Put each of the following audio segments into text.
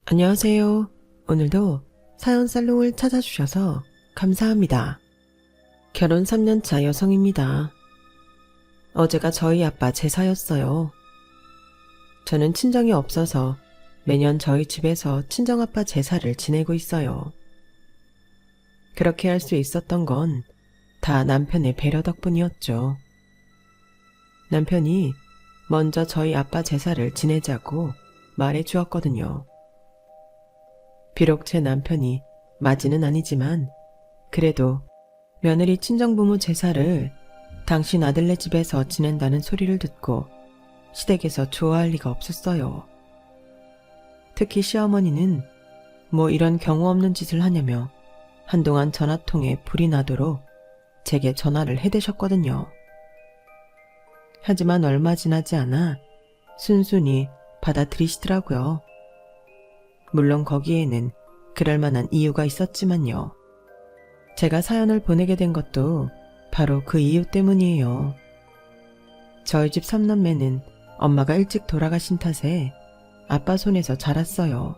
안녕하세요. 오늘도 사연 살롱을 찾아주셔서 감사합니다. 결혼 3년차 여성입니다. 어제가 저희 아빠 제사였어요. 저는 친정이 없어서 매년 저희 집에서 친정아빠 제사를 지내고 있어요. 그렇게 할 수 있었던 건 다 남편의 배려 덕분이었죠. 남편이 먼저 저희 아빠 제사를 지내자고 말해 주었거든요. 비록 제 남편이 맞이는 아니지만 그래도 며느리 친정부모 제사를 당신 아들네 집에서 지낸다는 소리를 듣고 시댁에서 좋아할 리가 없었어요. 특히 시어머니는 뭐 이런 경우 없는 짓을 하냐며 한동안 전화통에 불이 나도록 제게 전화를 해대셨거든요. 하지만 얼마 지나지 않아 순순히 받아들이시더라고요. 물론 거기에는 그럴 만한 이유가 있었지만요. 제가 사연을 보내게 된 것도 바로 그 이유 때문이에요. 저희 집 3남매는 엄마가 일찍 돌아가신 탓에 아빠 손에서 자랐어요.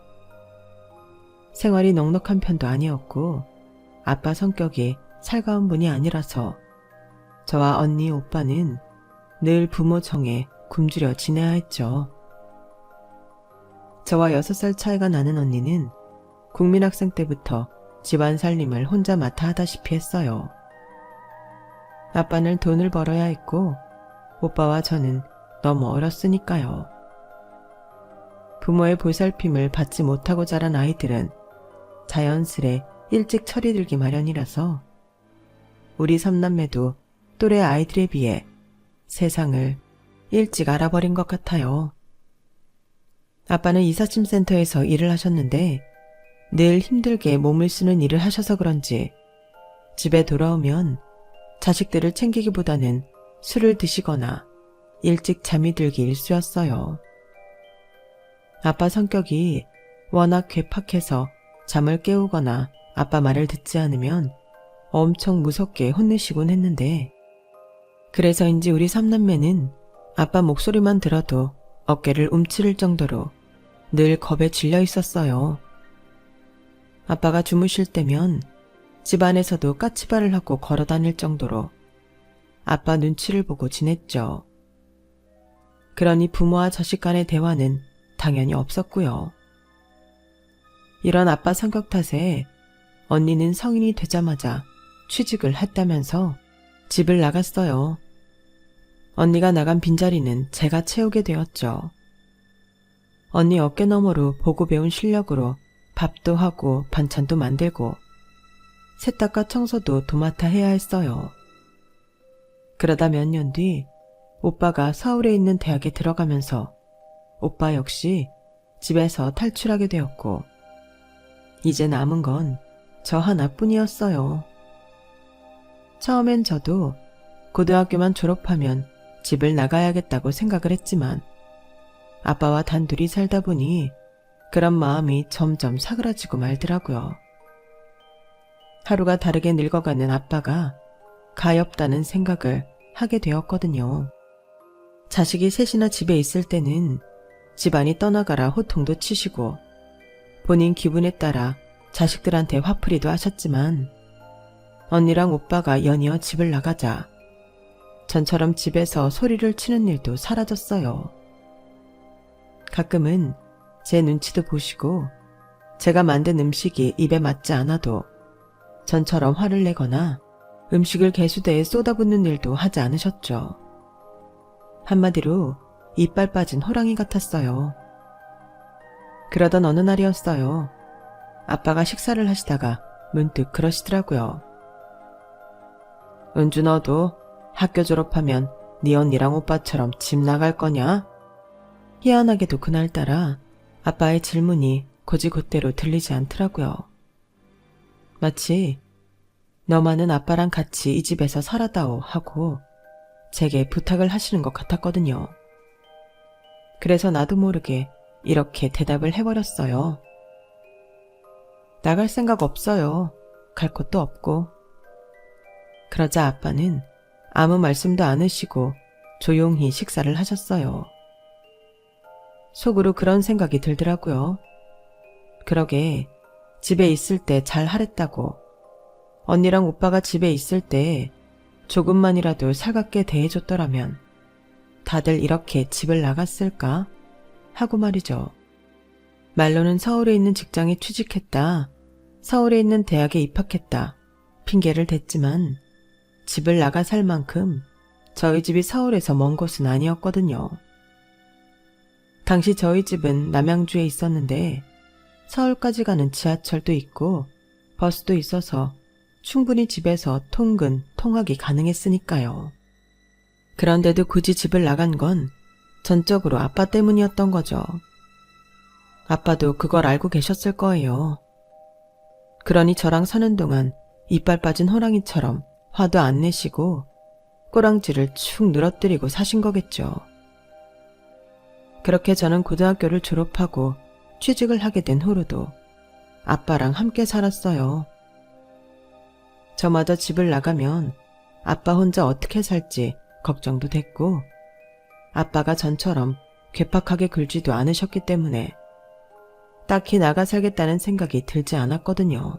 생활이 넉넉한 편도 아니었고 아빠 성격이 살가운 분이 아니라서 저와 언니, 오빠는 늘 부모 정에 굶주려 지내야 했죠. 저와 6살 차이가 나는 언니는 국민학생 때부터 집안 살림을 혼자 맡아 하다시피 했어요. 아빠는 돈을 벌어야 했고 오빠와 저는 너무 어렸으니까요. 부모의 보살핌을 받지 못하고 자란 아이들은 자연스레 일찍 철이 들기 마련이라서 우리 3남매도 또래 아이들에 비해 세상을 일찍 알아버린 것 같아요. 아빠는 이삿짐센터에서 일을 하셨는데 늘 힘들게 몸을 쓰는 일을 하셔서 그런지 집에 돌아오면 자식들을 챙기기보다는 술을 드시거나 일찍 잠이 들기 일쑤였어요. 아빠 성격이 워낙 괴팍해서 잠을 깨우거나 아빠 말을 듣지 않으면 엄청 무섭게 혼내시곤 했는데 그래서인지 우리 3남매는 아빠 목소리만 들어도 어깨를 움츠릴 정도로 늘 겁에 질려 있었어요. 아빠가 주무실 때면 집안에서도 까치발을 하고 걸어 다닐 정도로 아빠 눈치를 보고 지냈죠. 그러니 부모와 자식 간의 대화는 당연히 없었고요. 이런 아빠 성격 탓에 언니는 성인이 되자마자 취직을 했다면서 집을 나갔어요. 언니가 나간 빈자리는 제가 채우게 되었죠. 언니 어깨너머로 보고 배운 실력으로 밥도 하고 반찬도 만들고 세탁과 청소도 도맡아 해야 했어요. 그러다 몇 년 뒤 오빠가 서울에 있는 대학에 들어가면서 오빠 역시 집에서 탈출하게 되었고 이제 남은 건 저 하나뿐이었어요. 처음엔 저도 고등학교만 졸업하면 집을 나가야겠다고 생각을 했지만 아빠와 단둘이 살다 보니 그런 마음이 점점 사그라지고 말더라고요. 하루가 다르게 늙어가는 아빠가 가엾다는 생각을 하게 되었거든요. 자식이 셋이나 집에 있을 때는 집안이 떠나가라 호통도 치시고 본인 기분에 따라 자식들한테 화풀이도 하셨지만 언니랑 오빠가 연이어 집을 나가자 전처럼 집에서 소리를 치는 일도 사라졌어요. 가끔은 제 눈치도 보시고 제가 만든 음식이 입에 맞지 않아도 전처럼 화를 내거나 음식을 개수대에 쏟아붓는 일도 하지 않으셨죠. 한마디로 이빨 빠진 호랑이 같았어요. 그러던 어느 날이었어요. 아빠가 식사를 하시다가 문득 그러시더라고요. 은주 너도 학교 졸업하면 네 언니랑 오빠처럼 집 나갈 거냐? 희한하게도 그날따라 아빠의 질문이 곧이곧대로 들리지 않더라고요. 마치 너만은 아빠랑 같이 이 집에서 살아다오 하고 제게 부탁을 하시는 것 같았거든요. 그래서 나도 모르게 이렇게 대답을 해버렸어요. 나갈 생각 없어요. 갈 곳도 없고. 그러자 아빠는 아무 말씀도 안 하시고 조용히 식사를 하셨어요. 속으로 그런 생각이 들더라고요. 그러게 집에 있을 때 잘 하랬다고. 언니랑 오빠가 집에 있을 때 조금만이라도 살갑게 대해줬더라면 다들 이렇게 집을 나갔을까? 하고 말이죠. 말로는 서울에 있는 직장에 취직했다. 서울에 있는 대학에 입학했다. 핑계를 댔지만 집을 나가 살 만큼 저희 집이 서울에서 먼 곳은 아니었거든요. 당시 저희 집은 남양주에 있었는데 서울까지 가는 지하철도 있고 버스도 있어서 충분히 집에서 통근, 통학이 가능했으니까요. 그런데도 굳이 집을 나간 건 전적으로 아빠 때문이었던 거죠. 아빠도 그걸 알고 계셨을 거예요. 그러니 저랑 사는 동안 이빨 빠진 호랑이처럼 화도 안 내시고 꼬랑지를 축 늘어뜨리고 사신 거겠죠. 그렇게 저는 고등학교를 졸업하고 취직을 하게 된 후로도 아빠랑 함께 살았어요. 저마저 집을 나가면 아빠 혼자 어떻게 살지 걱정도 됐고 아빠가 전처럼 괴팍하게 굴지도 않으셨기 때문에 딱히 나가 살겠다는 생각이 들지 않았거든요.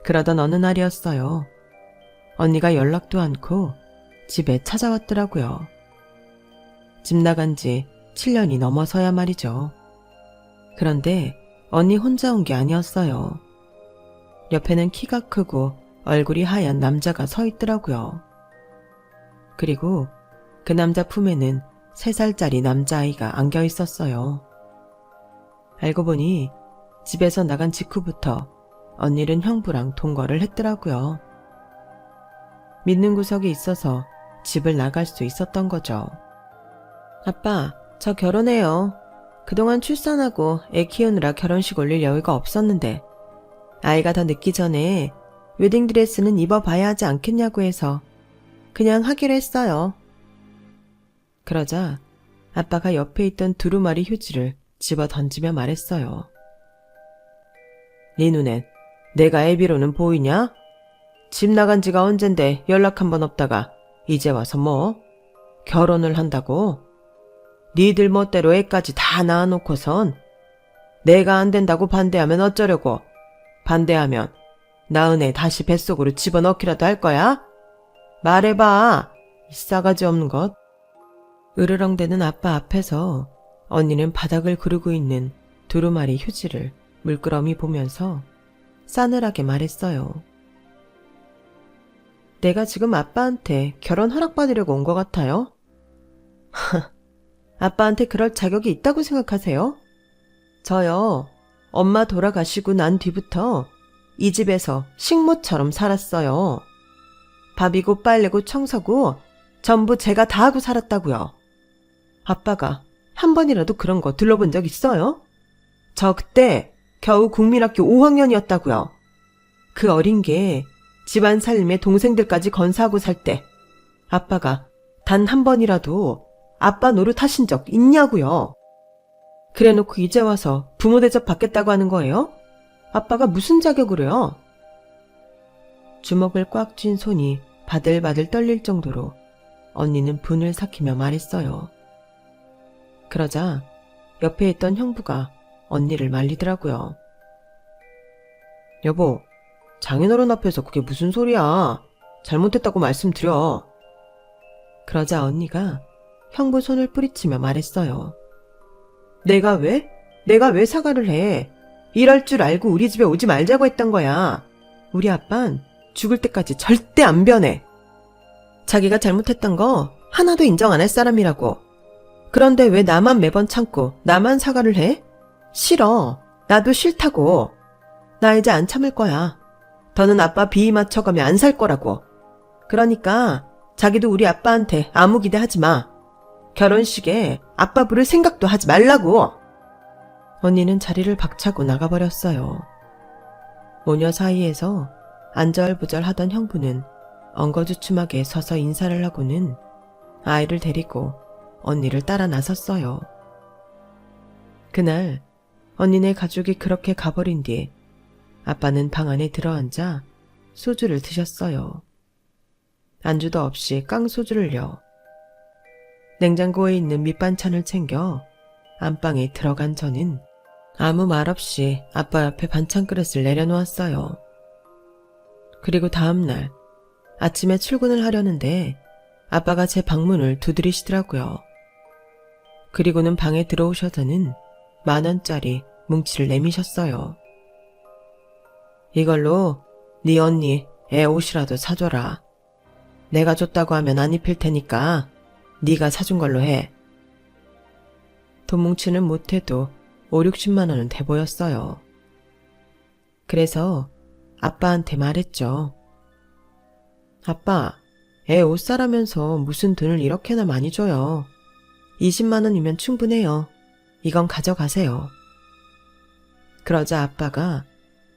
그러던 어느 날이었어요. 언니가 연락도 않고 집에 찾아왔더라고요. 집 나간 지 7년이 넘어서야 말이죠. 그런데 언니 혼자 온 게 아니었어요. 옆에는 키가 크고 얼굴이 하얀 남자가 서 있더라고요. 그리고 그 남자 품에는 3살짜리 남자아이가 안겨 있었어요. 알고 보니 집에서 나간 직후부터 언니는 형부랑 동거를 했더라고요. 믿는 구석이 있어서 집을 나갈 수 있었던 거죠. 아빠, 저 결혼해요. 그동안 출산하고 애 키우느라 결혼식 올릴 여유가 없었는데 아이가 더 늦기 전에 웨딩드레스는 입어봐야 하지 않겠냐고 해서 그냥 하기로 했어요. 그러자 아빠가 옆에 있던 두루마리 휴지를 집어 던지며 말했어요. 네 눈엔 내가 애비로는 보이냐? 집 나간 지가 언젠데 연락 한 번 없다가 이제 와서 뭐? 결혼을 한다고? 니들 멋대로 애까지 다 낳아놓고선 내가 안 된다고 반대하면 어쩌려고? 반대하면 낳은 애 다시 뱃속으로 집어넣기라도 할 거야? 말해봐, 이 싸가지 없는 것. 으르렁대는 아빠 앞에서 언니는 바닥을 구르고 있는 두루마리 휴지를 물끄러미 보면서 싸늘하게 말했어요. 내가 지금 아빠한테 결혼 허락받으려고 온 것 같아요? 아빠한테 그럴 자격이 있다고 생각하세요? 저요, 엄마 돌아가시고 난 뒤부터 이 집에서 식모처럼 살았어요. 밥이고 빨래고 청소고 전부 제가 다 하고 살았다고요. 아빠가 한 번이라도 그런 거 들러본 적 있어요? 저 그때 겨우 국민학교 5학년이었다고요. 그 어린 게 집안 살림에 동생들까지 건사하고 살 때 아빠가 단 한 번이라도 아빠 노릇하신 적 있냐고요. 그래놓고 이제 와서 부모 대접 받겠다고 하는 거예요? 아빠가 무슨 자격으로요? 주먹을 꽉 쥔 손이 바들바들 떨릴 정도로 언니는 분을 삭히며 말했어요. 그러자 옆에 있던 형부가 언니를 말리더라고요. 여보, 장인어른 앞에서 그게 무슨 소리야. 잘못했다고 말씀드려. 그러자 언니가 형부 손을 뿌리치며 말했어요. 내가 왜? 내가 왜 사과를 해? 이럴 줄 알고 우리 집에 오지 말자고 했던 거야. 우리 아빤 죽을 때까지 절대 안 변해. 자기가 잘못했던 거 하나도 인정 안 할 사람이라고. 그런데 왜 나만 매번 참고 나만 사과를 해? 싫어. 나도 싫다고. 나 이제 안 참을 거야. 더는 아빠 비위 맞춰가며 안 살 거라고. 그러니까 자기도 우리 아빠한테 아무 기대하지 마. 결혼식에 아빠 부를 생각도 하지 말라고. 언니는 자리를 박차고 나가버렸어요. 모녀 사이에서 안절부절 하던 형부는 엉거주춤하게 서서 인사를 하고는 아이를 데리고 언니를 따라 나섰어요. 그날 언니네 가족이 그렇게 가버린 뒤 아빠는 방 안에 들어앉아 소주를 드셨어요. 안주도 없이 깡소주를요. 냉장고에 있는 밑반찬을 챙겨 안방에 들어간 저는 아무 말 없이 아빠 옆에 반찬 그릇을 내려놓았어요. 그리고 다음날 아침에 출근을 하려는데 아빠가 제 방문을 두드리시더라고요. 그리고는 방에 들어오셔서는 10,000원짜리 뭉치를 내미셨어요. 이걸로 네 언니 애 옷이라도 사줘라. 내가 줬다고 하면 안 입힐 테니까 네가 사준 걸로 해. 돈 뭉치는 못해도 50-60만 원은 돼 보였어요. 그래서 아빠한테 말했죠. 아빠, 애 옷 사라면서 무슨 돈을 이렇게나 많이 줘요. 20만 원이면 충분해요. 이건 가져가세요. 그러자 아빠가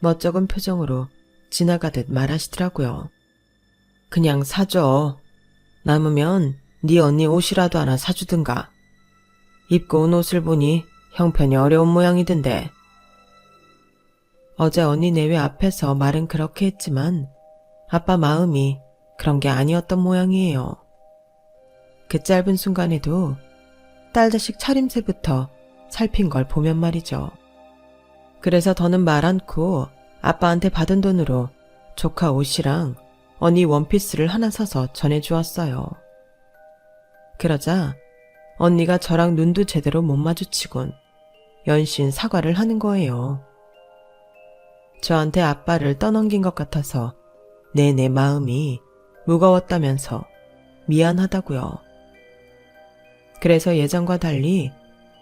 멋쩍은 표정으로 지나가듯 말하시더라고요. 그냥 사줘. 남으면 네 언니 옷이라도 하나 사주든가. 입고 온 옷을 보니 형편이 어려운 모양이던데. 어제 언니 내외 앞에서 말은 그렇게 했지만 아빠 마음이 그런 게 아니었던 모양이에요. 그 짧은 순간에도 딸 자식 차림새부터 살핀 걸 보면 말이죠. 그래서 더는 말 않고 아빠한테 받은 돈으로 조카 옷이랑 언니 원피스를 하나 사서 전해주었어요. 그러자 언니가 저랑 눈도 제대로 못 마주치곤 연신 사과를 하는 거예요. 저한테 아빠를 떠넘긴 것 같아서 내내 마음이 무거웠다면서 미안하다고요. 그래서 예전과 달리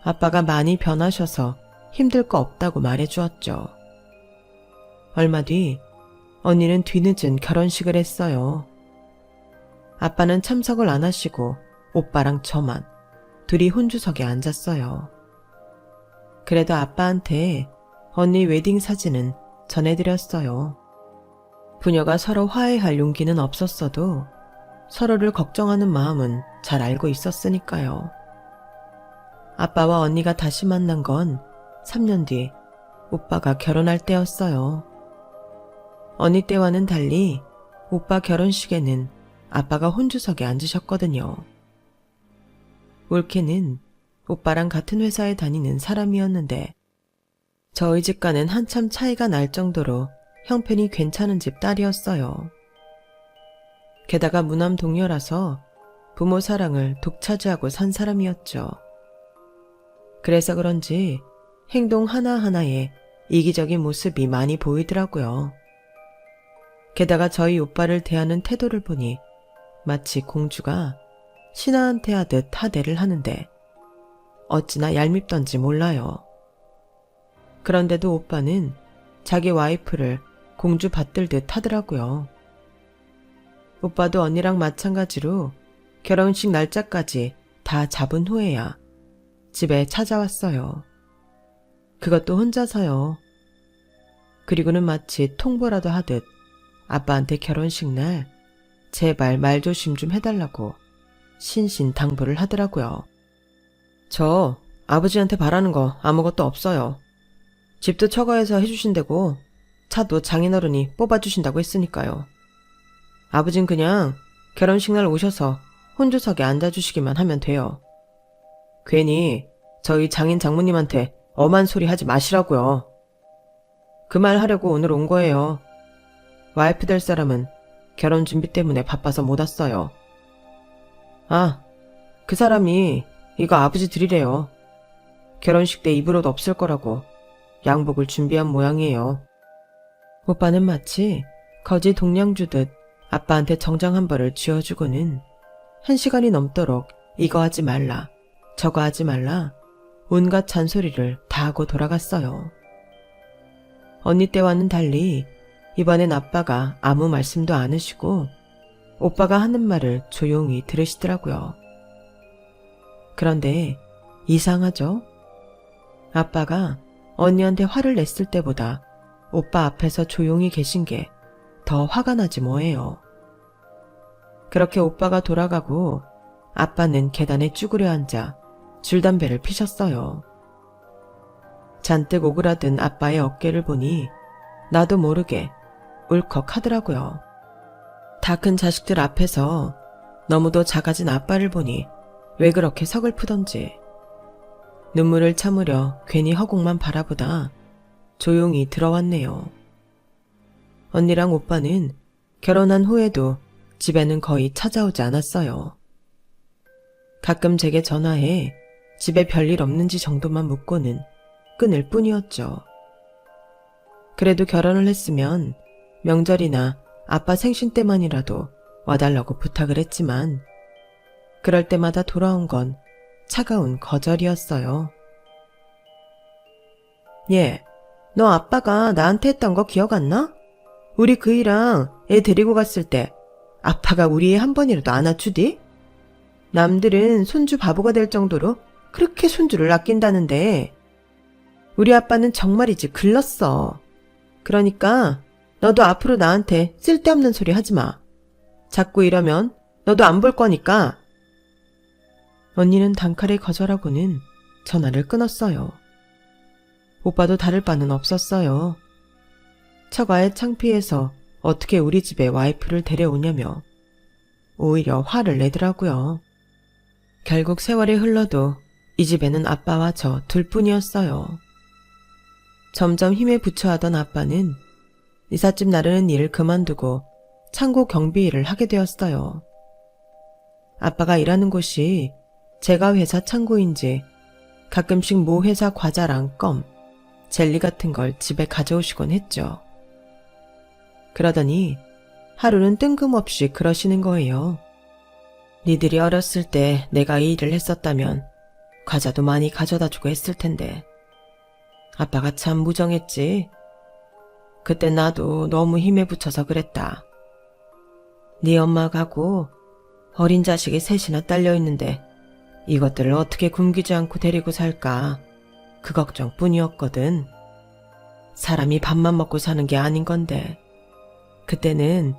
아빠가 많이 변하셔서 힘들 거 없다고 말해주었죠. 얼마 뒤 언니는 뒤늦은 결혼식을 했어요. 아빠는 참석을 안 하시고 오빠랑 저만 둘이 혼주석에 앉았어요. 그래도 아빠한테 언니 웨딩 사진은 전해드렸어요. 부녀가 서로 화해할 용기는 없었어도 서로를 걱정하는 마음은 잘 알고 있었으니까요. 아빠와 언니가 다시 만난 건 3년 뒤 오빠가 결혼할 때였어요. 언니 때와는 달리 오빠 결혼식에는 아빠가 혼주석에 앉으셨거든요. 올케는 오빠랑 같은 회사에 다니는 사람이었는데 저희 집과는 한참 차이가 날 정도로 형편이 괜찮은 집 딸이었어요. 게다가 무남 동료라서 부모 사랑을 독차지하고 산 사람이었죠. 그래서 그런지 행동 하나하나에 이기적인 모습이 많이 보이더라고요. 게다가 저희 오빠를 대하는 태도를 보니 마치 공주가 신하한테 하듯 하대를 하는데 어찌나 얄밉던지 몰라요. 그런데도 오빠는 자기 와이프를 공주 받들듯 하더라고요. 오빠도 언니랑 마찬가지로 결혼식 날짜까지 다 잡은 후에야 집에 찾아왔어요. 그것도 혼자서요. 그리고는 마치 통보라도 하듯 아빠한테 결혼식 날 제발 말조심 좀 해달라고 신신당부를 하더라고요. 저 아버지한테 바라는 거 아무것도 없어요. 집도 처가에서 해주신다고 차도 장인어른이 뽑아주신다고 했으니까요. 아버진 그냥 결혼식 날 오셔서 혼주석에 앉아주시기만 하면 돼요. 괜히 저희 장인 장모님한테 엄한 소리 하지 마시라고요. 그 말 하려고 오늘 온 거예요. 와이프 될 사람은 결혼 준비 때문에 바빠서 못 왔어요. 아, 그 사람이 이거 아버지 드리래요. 결혼식 때 입을 옷 없을 거라고 양복을 준비한 모양이에요. 오빠는 마치 거지 동냥 주듯 아빠한테 정장 한 벌을 쥐어주고는 1시간이 넘도록 이거 하지 말라, 저거 하지 말라 온갖 잔소리를 다 하고 돌아갔어요. 언니 때와는 달리 이번엔 아빠가 아무 말씀도 안 하시고 오빠가 하는 말을 조용히 들으시더라고요. 그런데 이상하죠? 아빠가 언니한테 화를 냈을 때보다 오빠 앞에서 조용히 계신 게 더 화가 나지 뭐예요. 그렇게 오빠가 돌아가고 아빠는 계단에 쭈그려 앉아 줄담배를 피셨어요. 잔뜩 오그라든 아빠의 어깨를 보니 나도 모르게 울컥하더라고요. 다 큰 자식들 앞에서 너무도 작아진 아빠를 보니 왜 그렇게 서글프던지. 눈물을 참으려 괜히 허공만 바라보다 조용히 들어왔네요. 언니랑 오빠는 결혼한 후에도 집에는 거의 찾아오지 않았어요. 가끔 제게 전화해 집에 별일 없는지 정도만 묻고는 끊을 뿐이었죠. 그래도 결혼을 했으면 명절이나 아빠 생신 때만이라도 와달라고 부탁을 했지만 그럴 때마다 돌아온 건 차가운 거절이었어요. 얘, 너 아빠가 나한테 했던 거 기억 안 나? 우리 그이랑 애 데리고 갔을 때 아빠가 우리 애 한 번이라도 안아주디? 남들은 손주 바보가 될 정도로 그렇게 손주를 아낀다는데 우리 아빠는 정말이지 글렀어. 그러니까 너도 앞으로 나한테 쓸데없는 소리 하지 마. 자꾸 이러면 너도 안 볼 거니까. 언니는 단칼에 거절하고는 전화를 끊었어요. 오빠도 다를 바는 없었어요. 처가에 창피해서 어떻게 우리 집에 와이프를 데려오냐며 오히려 화를 내더라고요. 결국 세월이 흘러도 이 집에는 아빠와 저 둘뿐이었어요. 점점 힘에 부처하던 아빠는 이삿짐 나르는 일을 그만두고 창고 경비 일을 하게 되었어요. 아빠가 일하는 곳이 제가 회사 창고인지 가끔씩 모 회사 과자랑 껌, 젤리 같은 걸 집에 가져오시곤 했죠. 그러더니 하루는 뜬금없이 그러시는 거예요. 니들이 어렸을 때 내가 이 일을 했었다면 과자도 많이 가져다 주고 했을 텐데 아빠가 참 무정했지. 그때 나도 너무 힘에 부쳐서 그랬다. 네 엄마 가고 어린 자식이 셋이나 딸려 있는데 이것들을 어떻게 굶기지 않고 데리고 살까 그 걱정뿐이었거든. 사람이 밥만 먹고 사는 게 아닌 건데 그때는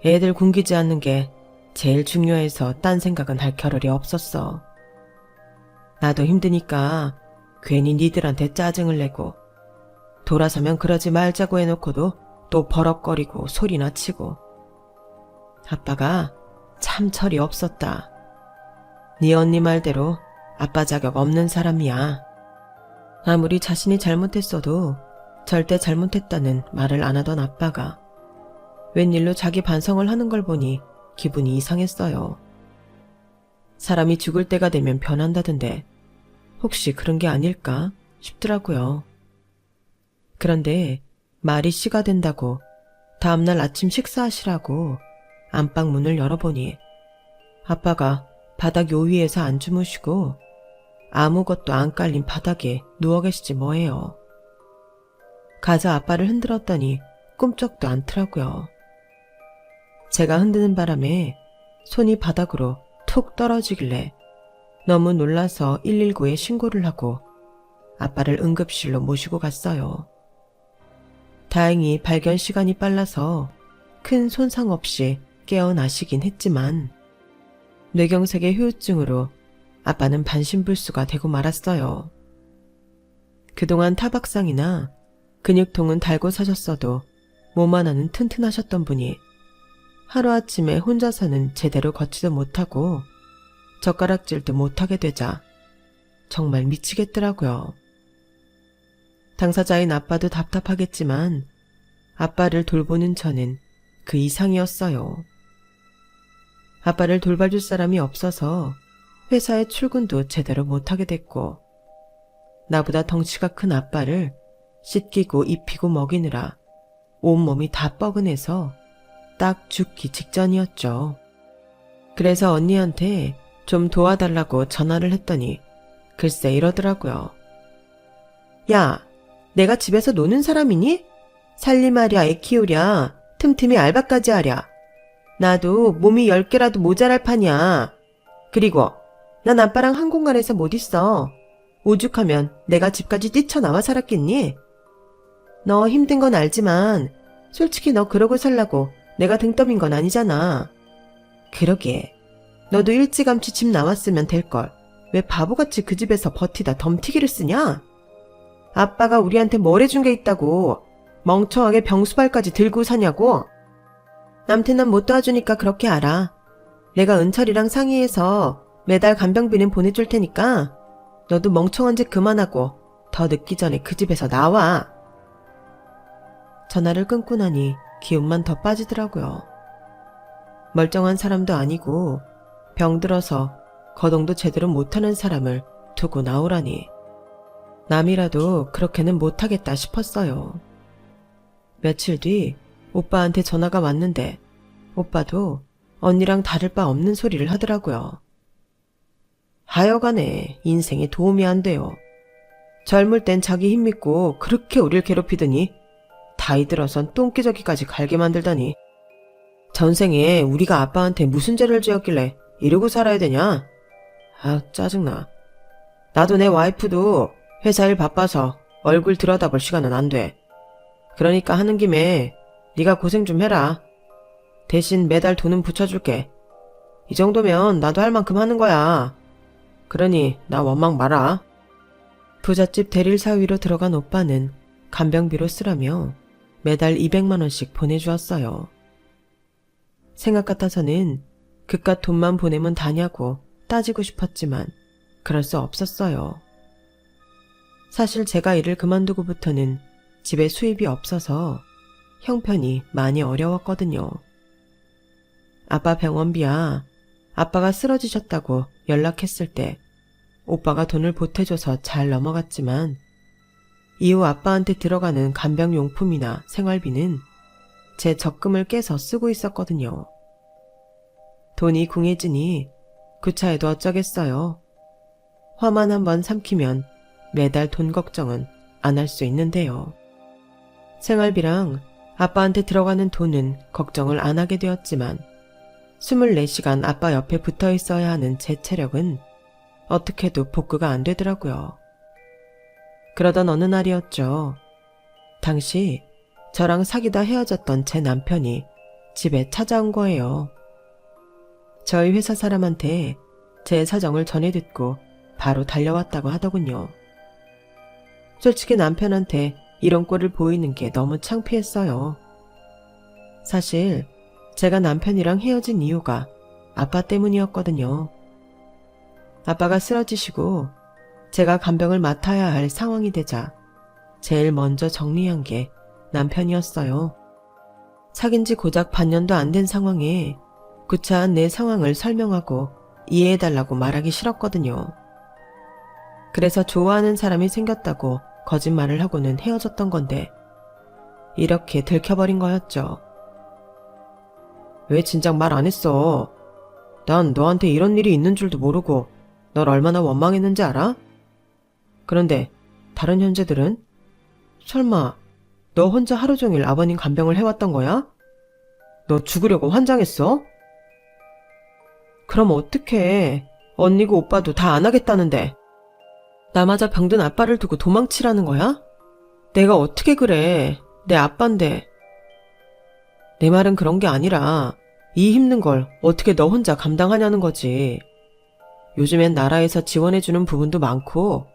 애들 굶기지 않는 게 제일 중요해서 딴 생각은 할 겨를이 없었어. 나도 힘드니까 괜히 니들한테 짜증을 내고 돌아서면 그러지 말자고 해놓고도 또 버럭거리고 소리나 치고. 아빠가 참 철이 없었다. 네 언니 말대로 아빠 자격 없는 사람이야. 아무리 자신이 잘못했어도 절대 잘못했다는 말을 안 하던 아빠가 웬일로 자기 반성을 하는 걸 보니 기분이 이상했어요. 사람이 죽을 때가 되면 변한다던데 혹시 그런 게 아닐까 싶더라고요. 그런데 말이 씨가 된다고 다음날 아침 식사하시라고 안방 문을 열어보니 아빠가 바닥 요위에서 안 주무시고 아무것도 안 깔린 바닥에 누워 계시지 뭐예요. 가서 아빠를 흔들었더니 꿈쩍도 않더라고요. 제가 흔드는 바람에 손이 바닥으로 툭 떨어지길래 너무 놀라서 119에 신고를 하고 아빠를 응급실로 모시고 갔어요. 다행히 발견 시간이 빨라서 큰 손상 없이 깨어나시긴 했지만 뇌경색의 후유증으로 아빠는 반신불수가 되고 말았어요. 그동안 타박상이나 근육통은 달고 사셨어도 몸 하나는 튼튼하셨던 분이 하루아침에 혼자서는 제대로 걷지도 못하고 젓가락질도 못하게 되자 정말 미치겠더라고요. 당사자인 아빠도 답답하겠지만 아빠를 돌보는 저는 그 이상이었어요. 아빠를 돌봐줄 사람이 없어서 회사에 출근도 제대로 못하게 됐고 나보다 덩치가 큰 아빠를 씻기고 입히고 먹이느라 온몸이 다 뻐근해서 딱 죽기 직전이었죠. 그래서 언니한테 좀 도와달라고 전화를 했더니 글쎄 이러더라고요. 야, 내가 집에서 노는 사람이니? 살림하랴 애 키우랴 틈틈이 알바까지 하랴. 나도 몸이 10개라도 모자랄 판이야. 그리고 난 아빠랑 한 공간에서 못 있어. 오죽하면 내가 집까지 뛰쳐나와 살았겠니? 너 힘든 건 알지만 솔직히 너 그러고 살라고 내가 등 떠민 건 아니잖아. 그러게 너도 일찌감치 집 나왔으면 될걸. 왜 바보같이 그 집에서 버티다 덤튀기를 쓰냐? 아빠가 우리한테 뭘 해준 게 있다고 멍청하게 병수발까지 들고 사냐고? 남태는 못 도와주니까 그렇게 알아. 내가 은철이랑 상의해서 매달 간병비는 보내줄 테니까 너도 멍청한 짓 그만하고 더 늦기 전에 그 집에서 나와. 전화를 끊고 나니 기운만 더 빠지더라고요. 멀쩡한 사람도 아니고 병들어서 거동도 제대로 못하는 사람을 두고 나오라니. 남이라도 그렇게는 못하겠다 싶었어요. 며칠 뒤 오빠한테 전화가 왔는데 오빠도 언니랑 다를 바 없는 소리를 하더라고요. 하여간에 인생에 도움이 안 돼요. 젊을 땐 자기 힘 믿고 그렇게 우릴 괴롭히더니 나이 들어선 똥기저귀까지 갈게 만들다니. 전생에 우리가 아빠한테 무슨 죄를 지었길래 이러고 살아야 되냐? 아, 짜증나. 나도 내 와이프도 회사 일 바빠서 얼굴 들여다볼 시간은 안 돼. 그러니까 하는 김에 네가 고생 좀 해라. 대신 매달 돈은 붙여줄게. 이 정도면 나도 할 만큼 하는 거야. 그러니 나 원망 마라. 부잣집 대릴 사위로 들어간 오빠는 간병비로 쓰라며 매달 200만 원씩 보내주었어요. 생각 같아서는 그깟 돈만 보내면 다냐고 따지고 싶었지만 그럴 수 없었어요. 사실 제가 일을 그만두고부터는 집에 수입이 없어서 형편이 많이 어려웠거든요. 아빠 병원비야 아빠가 쓰러지셨다고 연락했을 때 오빠가 돈을 보태줘서 잘 넘어갔지만 이후 아빠한테 들어가는 간병용품이나 생활비는 제 적금을 깨서 쓰고 있었거든요. 돈이 궁해지니 구차해도 어쩌겠어요. 화만 한번 삼키면 매달 돈 걱정은 안 할 수 있는데요. 생활비랑 아빠한테 들어가는 돈은 걱정을 안 하게 되었지만 24시간 아빠 옆에 붙어 있어야 하는 제 체력은 어떻게도 복구가 안 되더라고요. 그러던 어느 날이었죠. 당시 저랑 사귀다 헤어졌던 제 남편이 집에 찾아온 거예요. 저희 회사 사람한테 제 사정을 전해 듣고 바로 달려왔다고 하더군요. 솔직히 남편한테 이런 꼴을 보이는 게 너무 창피했어요. 사실 제가 남편이랑 헤어진 이유가 아빠 때문이었거든요. 아빠가 쓰러지시고 제가 간병을 맡아야 할 상황이 되자 제일 먼저 정리한 게 남편이었어요. 사귄 지 고작 반년도 안 된 상황에 구차한 내 상황을 설명하고 이해해달라고 말하기 싫었거든요. 그래서 좋아하는 사람이 생겼다고 거짓말을 하고는 헤어졌던 건데 이렇게 들켜버린 거였죠. 왜 진작 말 안 했어? 난 너한테 이런 일이 있는 줄도 모르고 널 얼마나 원망했는지 알아? 그런데 다른 형제들은? 설마 너 혼자 하루 종일 아버님 간병을 해왔던 거야? 너 죽으려고 환장했어? 그럼 어떡해. 언니고 오빠도 다 안 하겠다는데. 나마저 병든 아빠를 두고 도망치라는 거야? 내가 어떻게 그래. 내 아빠인데. 내 말은 그런 게 아니라 이 힘든 걸 어떻게 너 혼자 감당하냐는 거지. 요즘엔 나라에서 지원해주는 부분도 많고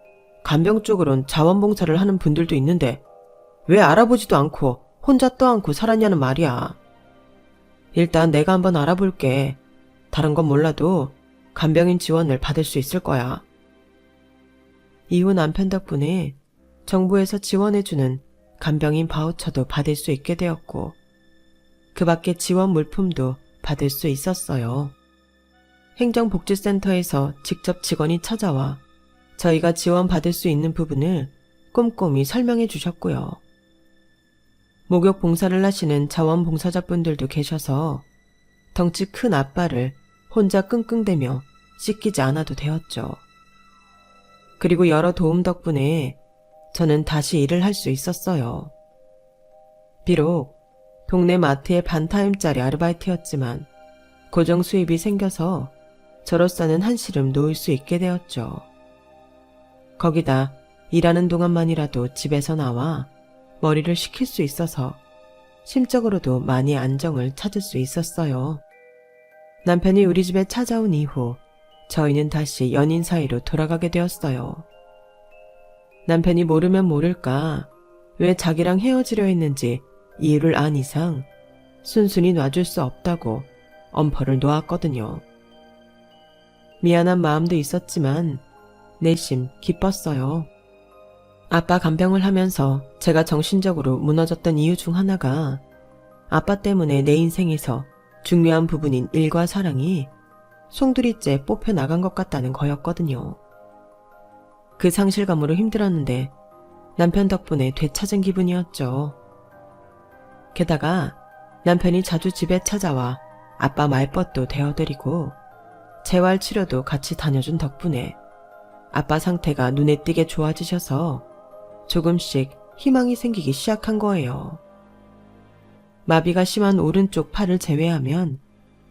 간병 쪽으론 자원봉사를 하는 분들도 있는데 왜 알아보지도 않고 혼자 떠안고 살았냐는 말이야. 일단 내가 한번 알아볼게. 다른 건 몰라도 간병인 지원을 받을 수 있을 거야. 이후 남편 덕분에 정부에서 지원해주는 간병인 바우처도 받을 수 있게 되었고 그 밖에 지원 물품도 받을 수 있었어요. 행정복지센터에서 직접 직원이 찾아와 저희가 지원받을 수 있는 부분을 꼼꼼히 설명해 주셨고요. 목욕 봉사를 하시는 자원봉사자분들도 계셔서 덩치 큰 아빠를 혼자 끙끙대며 씻기지 않아도 되었죠. 그리고 여러 도움 덕분에 저는 다시 일을 할 수 있었어요. 비록 동네 마트의 반타임짜리 아르바이트였지만 고정 수입이 생겨서 저로서는 한시름 놓을 수 있게 되었죠. 거기다 일하는 동안만이라도 집에서 나와 머리를 식힐 수 있어서 심적으로도 많이 안정을 찾을 수 있었어요. 남편이 우리 집에 찾아온 이후 저희는 다시 연인 사이로 돌아가게 되었어요. 남편이 모르면 모를까 왜 자기랑 헤어지려 했는지 이유를 안 이상 순순히 놔줄 수 없다고 엄포를 놓았거든요. 미안한 마음도 있었지만 내심 기뻤어요. 아빠 간병을 하면서 제가 정신적으로 무너졌던 이유 중 하나가 아빠 때문에 내 인생에서 중요한 부분인 일과 사랑이 송두리째 뽑혀 나간 것 같다는 거였거든요. 그 상실감으로 힘들었는데 남편 덕분에 되찾은 기분이었죠. 게다가 남편이 자주 집에 찾아와 아빠 말벗도 대어드리고 재활치료도 같이 다녀준 덕분에 아빠 상태가 눈에 띄게 좋아지셔서 조금씩 희망이 생기기 시작한 거예요. 마비가 심한 오른쪽 팔을 제외하면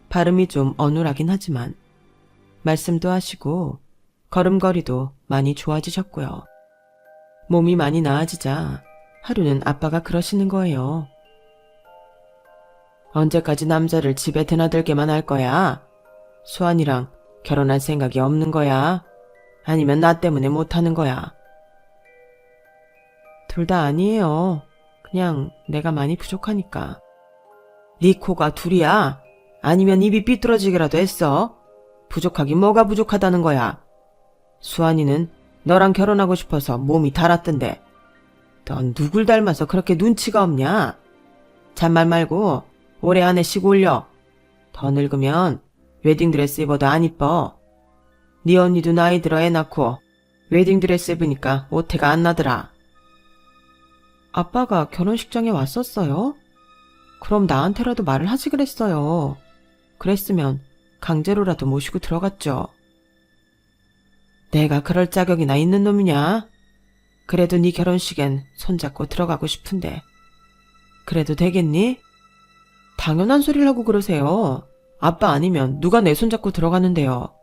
발음이 좀 어눌하긴 하지만 말씀도 하시고 걸음걸이도 많이 좋아지셨고요. 몸이 많이 나아지자 하루는 아빠가 그러시는 거예요. 언제까지 남자를 집에 드나들게만 할 거야? 수환이랑 결혼할 생각이 없는 거야? 아니면 나 때문에 못하는 거야? 둘 다 아니에요. 그냥 내가 많이 부족하니까. 네 코가 둘이야? 아니면 입이 삐뚤어지기라도 했어? 부족하긴 뭐가 부족하다는 거야? 수환이는 너랑 결혼하고 싶어서 몸이 달았던데 넌 누굴 닮아서 그렇게 눈치가 없냐? 잔말 말고 올해 안에 쉬고 올려. 더 늙으면 웨딩드레스 입어도 안 이뻐. 네 언니도 나이 들어 애 낳고 웨딩드레스 입으니까 오태가 안 나더라. 아빠가 결혼식장에 왔었어요? 그럼 나한테라도 말을 하지 그랬어요. 그랬으면 강제로라도 모시고 들어갔죠. 내가 그럴 자격이나 있는 놈이냐? 그래도 네 결혼식엔 손잡고 들어가고 싶은데 그래도 되겠니? 당연한 소리를 하고 그러세요. 아빠 아니면 누가 내 손잡고 들어가는데요.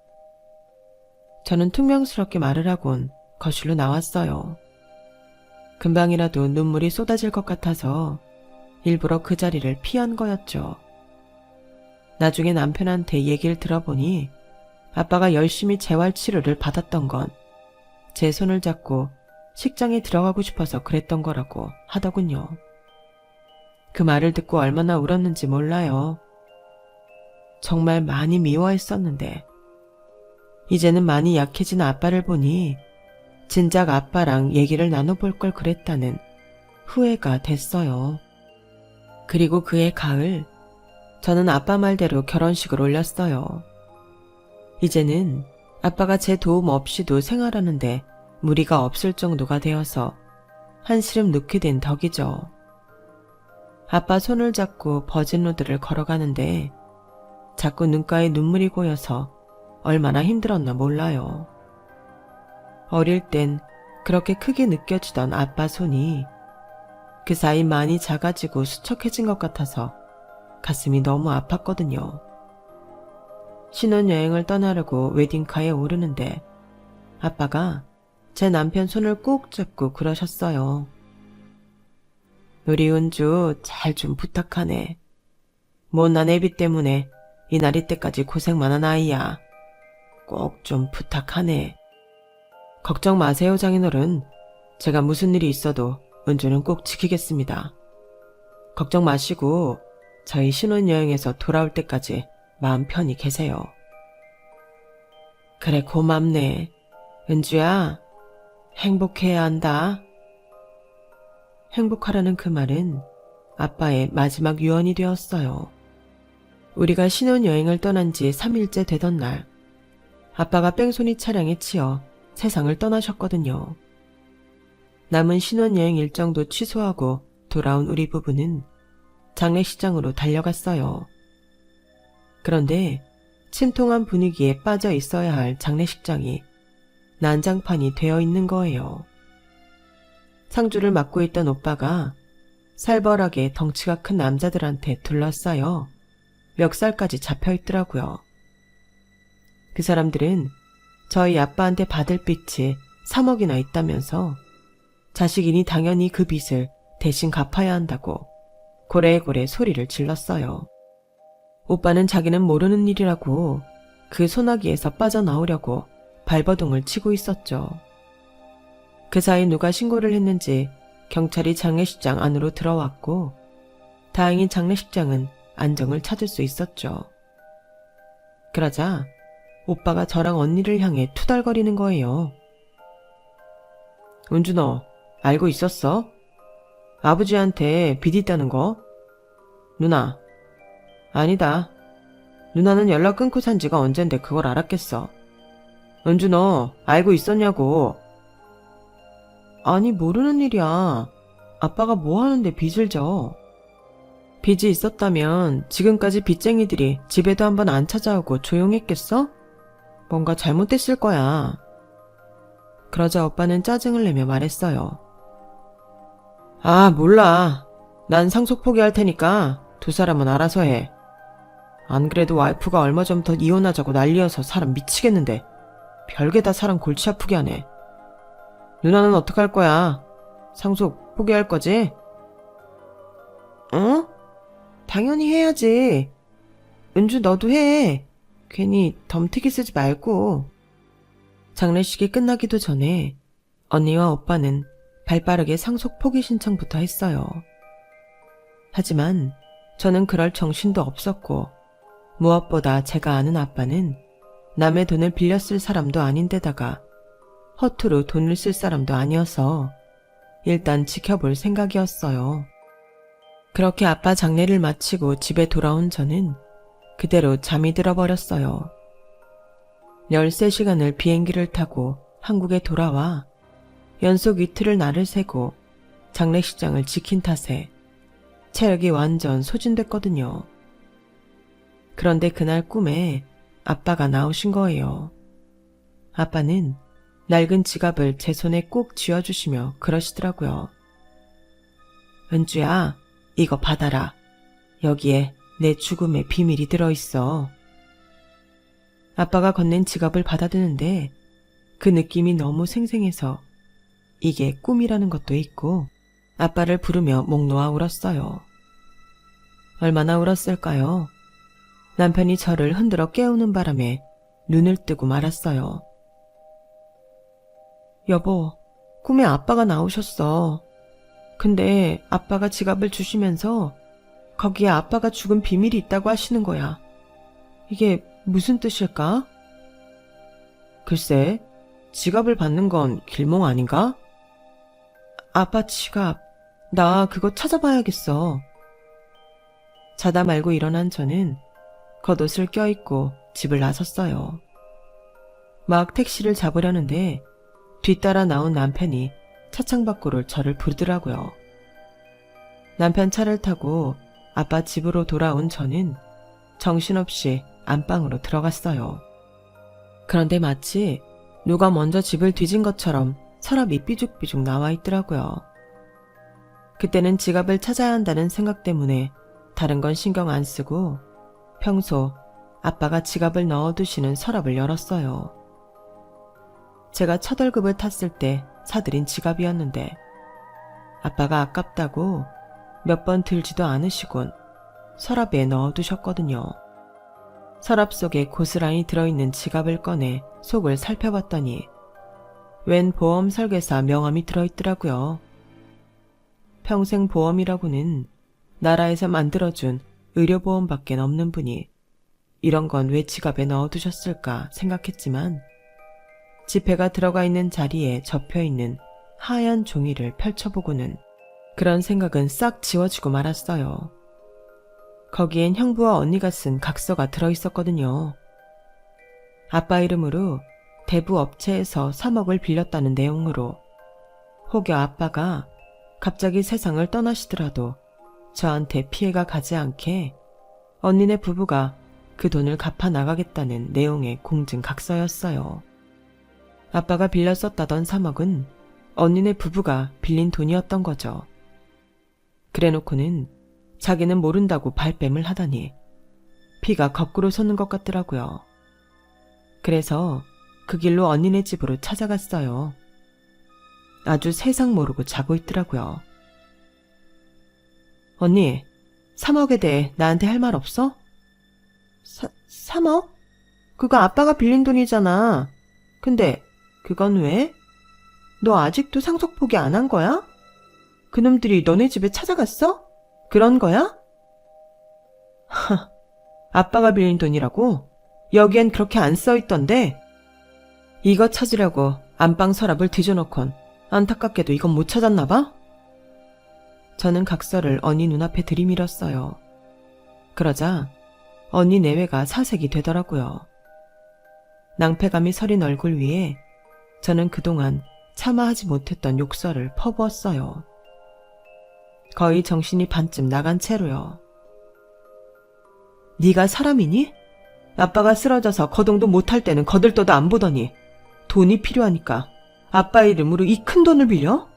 저는 퉁명스럽게 말을 하곤 거실로 나왔어요. 금방이라도 눈물이 쏟아질 것 같아서 일부러 그 자리를 피한 거였죠. 나중에 남편한테 얘기를 들어보니 아빠가 열심히 재활치료를 받았던 건 제 손을 잡고 식장에 들어가고 싶어서 그랬던 거라고 하더군요. 그 말을 듣고 얼마나 울었는지 몰라요. 정말 많이 미워했었는데 이제는 많이 약해진 아빠를 보니 진작 아빠랑 얘기를 나눠볼 걸 그랬다는 후회가 됐어요. 그리고 그해 가을 저는 아빠 말대로 결혼식을 올렸어요. 이제는 아빠가 제 도움 없이도 생활하는데 무리가 없을 정도가 되어서 한시름 놓게 된 덕이죠. 아빠 손을 잡고 버진로드를 걸어가는데 자꾸 눈가에 눈물이 고여서 얼마나 힘들었나 몰라요. 어릴 땐 그렇게 크게 느껴지던 아빠 손이 그 사이 많이 작아지고 수척해진 것 같아서 가슴이 너무 아팠거든요. 신혼여행을 떠나려고 웨딩카에 오르는데 아빠가 제 남편 손을 꼭 잡고 그러셨어요. 우리 은주 잘 좀 부탁하네. 못난 애비 때문에 이날이 때까지 고생 많은 아이야. 꼭 좀 부탁하네. 걱정 마세요, 장인어른. 제가 무슨 일이 있어도 은주는 꼭 지키겠습니다. 걱정 마시고 저희 신혼여행에서 돌아올 때까지 마음 편히 계세요. 그래, 고맙네. 은주야, 행복해야 한다. 행복하라는 그 말은 아빠의 마지막 유언이 되었어요. 우리가 신혼여행을 떠난 지 3일째 되던 날, 아빠가 뺑소니 차량에 치여 세상을 떠나셨거든요. 남은 신혼여행 일정도 취소하고 돌아온 우리 부부는 장례식장으로 달려갔어요. 그런데 침통한 분위기에 빠져 있어야 할 장례식장이 난장판이 되어 있는 거예요. 상주를 맡고 있던 오빠가 살벌하게 덩치가 큰 남자들한테 둘러싸여 멱살까지 잡혀있더라고요. 그 사람들은 저희 아빠한테 받을 빚이 3억이나 있다면서 자식이니 당연히 그 빚을 대신 갚아야 한다고 고래고래 소리를 질렀어요. 오빠는 자기는 모르는 일이라고 그 소나기에서 빠져나오려고 발버둥을 치고 있었죠. 그 사이 누가 신고를 했는지 경찰이 장례식장 안으로 들어왔고 다행히 장례식장은 안정을 찾을 수 있었죠. 그러자 오빠가 저랑 언니를 향해 투덜거리는 거예요. 은주 너 알고 있었어? 아버지한테 빚 있다는 거? 누나. 아니다. 누나는 연락 끊고 산 지가 언젠데 그걸 알았겠어. 은주 너 알고 있었냐고. 아니 모르는 일이야. 아빠가 뭐 하는데 빚을 져. 빚이 있었다면 지금까지 빚쟁이들이 집에도 한번 안 찾아오고 조용했겠어? 뭔가 잘못됐을 거야. 그러자 오빠는 짜증을 내며 말했어요. 아, 몰라. 난 상속 포기할 테니까 두 사람은 알아서 해. 안 그래도 와이프가 얼마 전부터 이혼하자고 난리여서 사람 미치겠는데 별게 다 사람 골치 아프게 하네. 누나는 어떡할 거야? 상속 포기할 거지? 어? 당연히 해야지. 은주 너도 해. 괜히 덤태기 쓰지 말고. 장례식이 끝나기도 전에 언니와 오빠는 발빠르게 상속 포기 신청부터 했어요. 하지만 저는 그럴 정신도 없었고 무엇보다 제가 아는 아빠는 남의 돈을 빌려 쓸 사람도 아닌데다가 허투루 돈을 쓸 사람도 아니어서 일단 지켜볼 생각이었어요. 그렇게 아빠 장례를 마치고 집에 돌아온 저는 그대로 잠이 들어버렸어요. 13시간을 비행기를 타고 한국에 돌아와 연속 이틀을 날을 새고 장례식장을 지킨 탓에 체력이 완전 소진됐거든요. 그런데 그날 꿈에 아빠가 나오신 거예요. 아빠는 낡은 지갑을 제 손에 꼭 쥐어주시며 그러시더라고요. 은주야, 이거 받아라. 여기에 내 죽음의 비밀이 들어있어. 아빠가 건넨 지갑을 받아드는데 그 느낌이 너무 생생해서 이게 꿈이라는 것도 있고 아빠를 부르며 목 놓아 울었어요. 얼마나 울었을까요? 남편이 저를 흔들어 깨우는 바람에 눈을 뜨고 말았어요. 여보, 꿈에 아빠가 나오셨어. 근데 아빠가 지갑을 주시면서 거기에 아빠가 죽은 비밀이 있다고 하시는 거야. 이게 무슨 뜻일까? 글쎄, 지갑을 받는 건 길몽 아닌가? 아빠 지갑, 나 그거 찾아봐야겠어. 자다 말고 일어난 저는 겉옷을 껴입고 집을 나섰어요. 막 택시를 잡으려는데 뒤따라 나온 남편이 차창 밖으로 저를 부르더라고요. 남편 차를 타고 아빠 집으로 돌아온 저는 정신없이 안방으로 들어갔어요. 그런데 마치 누가 먼저 집을 뒤진 것처럼 서랍이 삐죽삐죽 나와 있더라고요. 그때는 지갑을 찾아야 한다는 생각 때문에 다른 건 신경 안 쓰고 평소 아빠가 지갑을 넣어두시는 서랍을 열었어요. 제가 첫 월급을 탔을 때 사들인 지갑이었는데 아빠가 아깝다고 몇 번 들지도 않으시곤 서랍에 넣어두셨거든요. 서랍 속에 고스란히 들어있는 지갑을 꺼내 속을 살펴봤더니 웬 보험 설계사 명함이 들어있더라고요. 평생 보험이라고는 나라에서 만들어준 의료보험밖에 없는 분이 이런 건 왜 지갑에 넣어두셨을까 생각했지만 지폐가 들어가 있는 자리에 접혀있는 하얀 종이를 펼쳐보고는 그런 생각은 싹 지워지고 말았어요. 거기엔 형부와 언니가 쓴 각서가 들어있었거든요. 아빠 이름으로 대부 업체에서 3억을 빌렸다는 내용으로 혹여 아빠가 갑자기 세상을 떠나시더라도 저한테 피해가 가지 않게 언니네 부부가 그 돈을 갚아 나가겠다는 내용의 공증 각서였어요. 아빠가 빌려 썼다던 3억은 언니네 부부가 빌린 돈이었던 거죠. 그래놓고는 자기는 모른다고 발뺌을 하다니 피가 거꾸로 솟는 것 같더라고요. 그래서 그 길로 언니네 집으로 찾아갔어요. 아주 세상 모르고 자고 있더라고요. 언니, 3억에 대해 나한테 할 말 없어? 3억? 그거 아빠가 빌린 돈이잖아. 근데 그건 왜? 너 아직도 상속 포기 안 한 거야? 그놈들이 너네 집에 찾아갔어? 그런 거야? 하, 아빠가 빌린 돈이라고? 여기엔 그렇게 안 써있던데? 이거 찾으려고 안방 서랍을 뒤져놓곤 안타깝게도 이건 못 찾았나 봐? 저는 각서를 언니 눈앞에 들이밀었어요. 그러자 언니 내외가 사색이 되더라고요. 낭패감이 서린 얼굴 위에 저는 그동안 차마 하지 못했던 욕설을 퍼부었어요. 거의 정신이 반쯤 나간 채로요. 네가 사람이니? 아빠가 쓰러져서 거동도 못할 때는 거들떠도 안 보더니 돈이 필요하니까 아빠 이름으로 이 큰 돈을 빌려?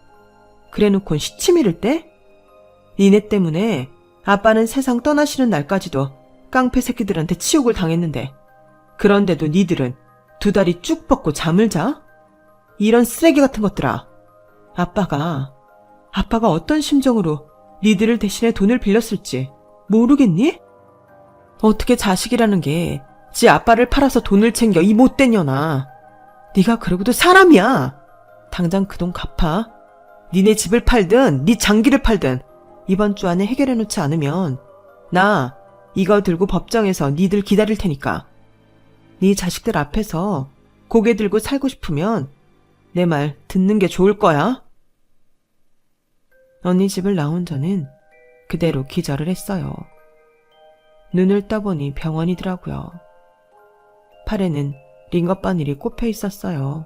그래놓곤 시치미를 떼? 니네 때문에 아빠는 세상 떠나시는 날까지도 깡패 새끼들한테 치욕을 당했는데 그런데도 니들은 두 다리 쭉 뻗고 잠을 자? 이런 쓰레기 같은 것들아. 아빠가 어떤 심정으로 니들을 대신해 돈을 빌렸을지 모르겠니? 어떻게 자식이라는 게 지 아빠를 팔아서 돈을 챙겨 이 못된 년아. 네가 그러고도 사람이야. 당장 그 돈 갚아. 니네 집을 팔든 니 장기를 팔든 이번 주 안에 해결해 놓지 않으면 나 이거 들고 법정에서 니들 기다릴 테니까. 네 자식들 앞에서 고개 들고 살고 싶으면 내 말 듣는 게 좋을 거야. 언니 집을 나온 저는 그대로 기절을 했어요. 눈을 떠보니 병원이더라고요. 팔에는 링거바늘이 꼽혀 있었어요.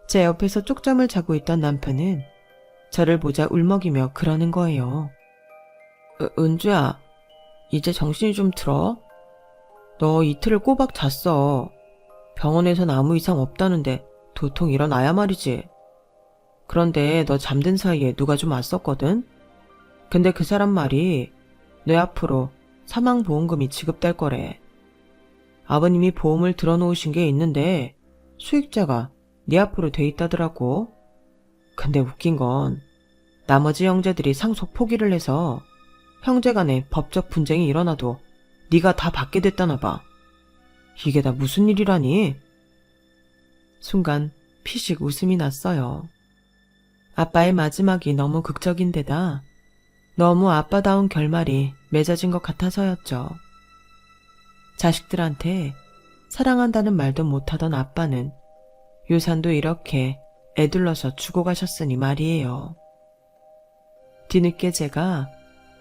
제 옆에서 쪽잠을 자고 있던 남편은 저를 보자 울먹이며 그러는 거예요. 은주야, 이제 정신이 좀 들어? 너 이틀을 꼬박 잤어. 병원에선 아무 이상 없다는데 도통 일어나야 말이지. 그런데 너 잠든 사이에 누가 좀 왔었거든? 근데 그 사람 말이 내 앞으로 사망보험금이 지급될 거래. 아버님이 보험을 들어놓으신 게 있는데 수익자가 네 앞으로 돼 있다더라고. 근데 웃긴 건 나머지 형제들이 상속 포기를 해서 형제간에 법적 분쟁이 일어나도 네가 다 받게 됐다나 봐. 이게 다 무슨 일이라니? 순간 피식 웃음이 났어요. 아빠의 마지막이 너무 극적인 데다 너무 아빠다운 결말이 맺어진 것 같아서였죠. 자식들한테 사랑한다는 말도 못하던 아빠는 유산도 이렇게 애둘러서 주고 가셨으니 말이에요. 뒤늦게 제가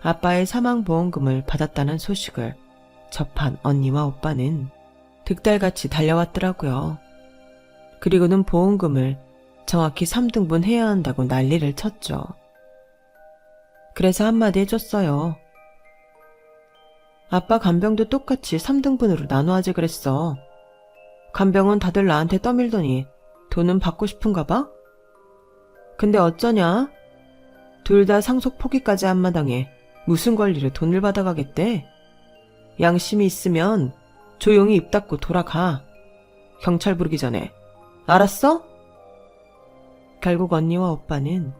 아빠의 사망보험금을 받았다는 소식을 접한 언니와 오빠는 득달같이 달려왔더라고요. 그리고는 보험금을 정확히 3등분 해야 한다고 난리를 쳤죠. 그래서 한마디 해줬어요. 아빠 간병도 똑같이 3등분으로 나눠하지 그랬어. 간병은 다들 나한테 떠밀더니 돈은 받고 싶은가 봐? 근데 어쩌냐? 둘 다 상속 포기까지 한 마당에 무슨 권리로 돈을 받아가겠대? 양심이 있으면 조용히 입 닫고 돌아가. 경찰 부르기 전에. 알았어? 결국 언니와 오빠는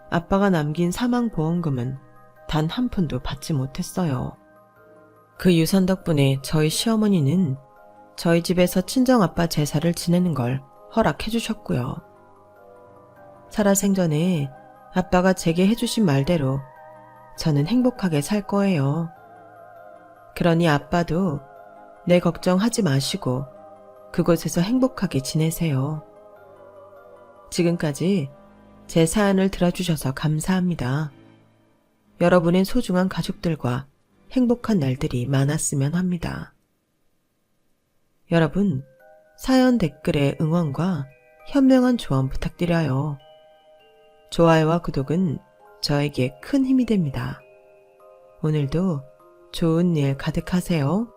아빠가 남긴 사망보험금은 단 한 푼도 받지 못했어요. 그 유산 덕분에 저희 시어머니는 저희 집에서 친정아빠 제사를 지내는 걸 허락해 주셨고요. 살아생전에 아빠가 제게 해주신 말대로 저는 행복하게 살 거예요. 그러니 아빠도 내 걱정하지 마시고 그곳에서 행복하게 지내세요. 지금까지 제 사연을 들어주셔서 감사합니다. 여러분의 소중한 가족들과 행복한 날들이 많았으면 합니다. 여러분, 사연 댓글에 응원과 현명한 조언 부탁드려요. 좋아요와 구독은 저에게 큰 힘이 됩니다. 오늘도 좋은 일 가득하세요.